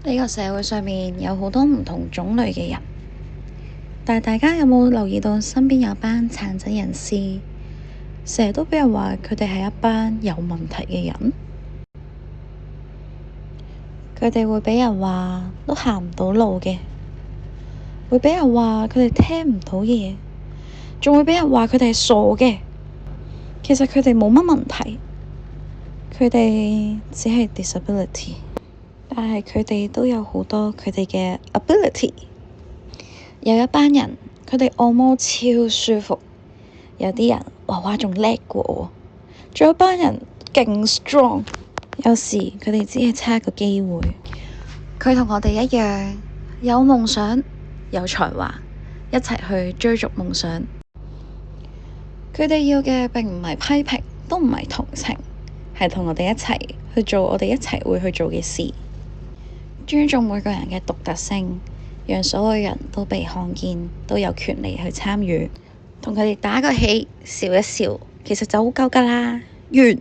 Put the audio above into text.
呢個社會上面有好多唔同種類嘅人，但係大家有冇留意到身邊有班殘疾人士，成日都俾人話佢哋係一班有問題嘅人，佢哋會俾人話都行唔到路嘅，會俾人話佢哋聽唔到嘢，仲會俾人話佢哋係傻嘅。其實佢哋冇乜問題，佢哋只係 disability。但係佢哋都有好多佢哋嘅 ability。有一班人佢哋按摩超舒服，有啲人畫畫仲叻過我，仲有班人勁 strong。有時佢哋只係差一個機會。佢同我哋一樣有夢想有才華，一齊去追逐夢想。佢哋要嘅並唔係批評，都唔係同情，係同我哋一齊去做我哋一齊會去做嘅事。尊重每個人嘅獨特性，讓所有人都被看見，都有權利去參與。同佢哋打個氣，笑一笑，其實就好夠㗎喇。完。